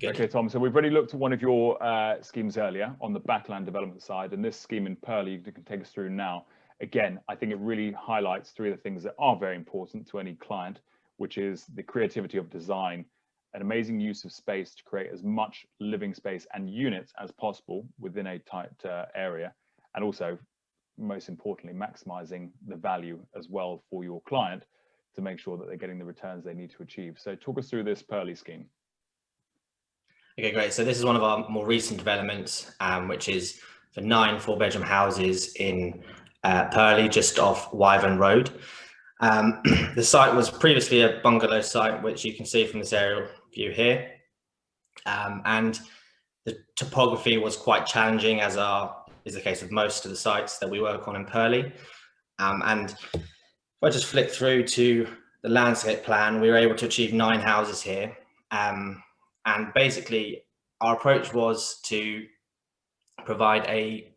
Good. Okay, Tom, so we've already looked at one of your schemes earlier on the backland development side, and this scheme in Purley, you can take us through now. Again, I think it really highlights three of the things that are very important to any client, which is the creativity of design, an amazing use of space to create as much living space and units as possible within a tight area, and also, most importantly, maximizing the value as well for your client to make sure that they're getting the returns they need to achieve. So talk us through this Purley scheme. Okay, great. So this is one of our more recent developments, which is for 9 4-bedroom houses in Purley, just off Wyvern Road. The site was previously a bungalow site, which you can see from this aerial view here. And the topography was quite challenging, as is the case with most of the sites that we work on in Purley. And if I just flick through to the landscape plan, we were able to achieve 9 houses here. And basically, our approach was to provide a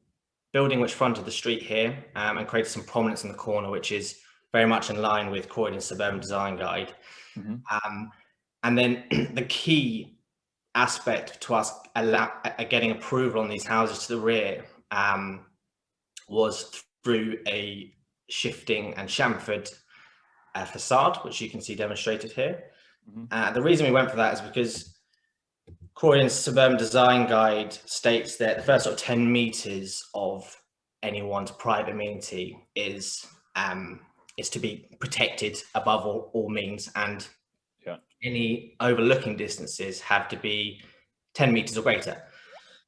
building which fronted the street here and created some prominence in the corner, which is very much in line with Croydon's Suburban Design Guide. And then the key aspect to us getting approval on these houses to the rear was through a shifting and chamfered facade, which you can see demonstrated here. The reason we went for that is because Croydon's Suburban Design Guide states that the first sort of 10 meters of anyone's private amenity is to be protected above all means, and any overlooking distances have to be 10 meters or greater.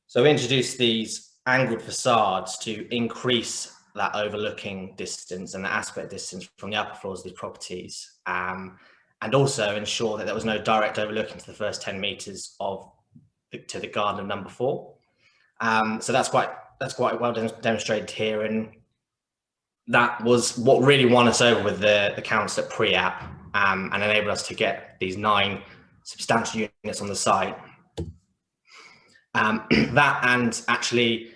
So we introduced these angled facades to increase that overlooking distance and the aspect distance from the upper floors of these properties, and also ensure that there was no direct overlooking to the first 10 meters to the garden of number 4. So that's quite well demonstrated here, and that was what really won us over with the council at pre-app, and enabled us to get these 9 substantial units on the site. That, and actually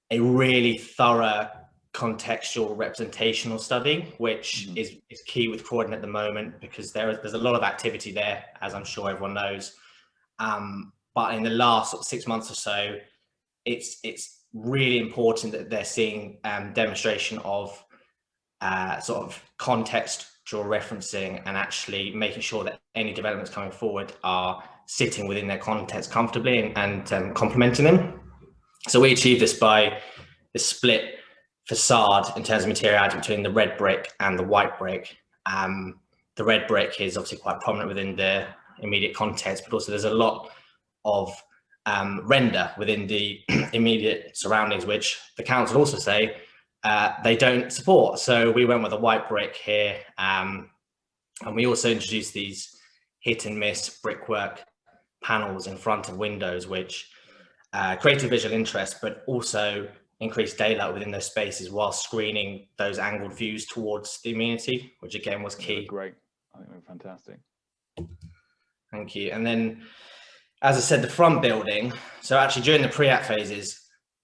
a really thorough contextual representational study, which is key with Croydon at the moment, because there's a lot of activity there, as I'm sure everyone knows. But in the last sort of 6 months or so, it's really important that they're seeing demonstration of sort of contextual referencing, and actually making sure that any developments coming forward are sitting within their context comfortably and complementing them. So we achieved this by the split facade in terms of materiality between the red brick and the white brick. The red brick is obviously quite prominent within the immediate context, but also there's a lot of render within the immediate surroundings, which the council also say they don't support. So we went with a white brick here, and we also introduced these hit and miss brickwork panels in front of windows, which created visual interest, but also increased daylight within those spaces while screening those angled views towards the amenity, which again was key. Great, I think they're fantastic. Thank you. And then, as I said, the front building. So actually during the pre-app phases,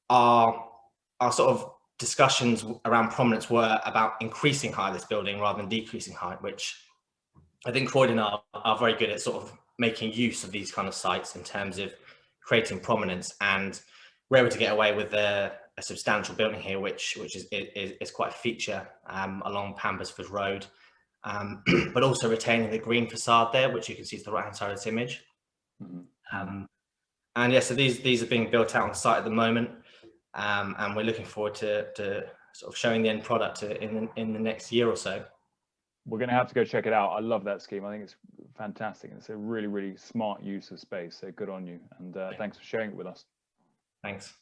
our sort of discussions around prominence were about increasing height of this building rather than decreasing height, which I think Croydon are very good at sort of making use of these kind of sites in terms of creating prominence, and we're able to get away with a substantial building here, which is quite a feature along Pampersford Road, but also retaining the green facade there, which you can see to the right hand side of this image. And yeah, so these are being built out on site at the moment, and we're looking forward to sort of showing the end product in the next year or so. We're going to have to go check it out. I love that scheme. I think it's fantastic. It's a really, really smart use of space. So good on you. And thanks for sharing it with us. Thanks.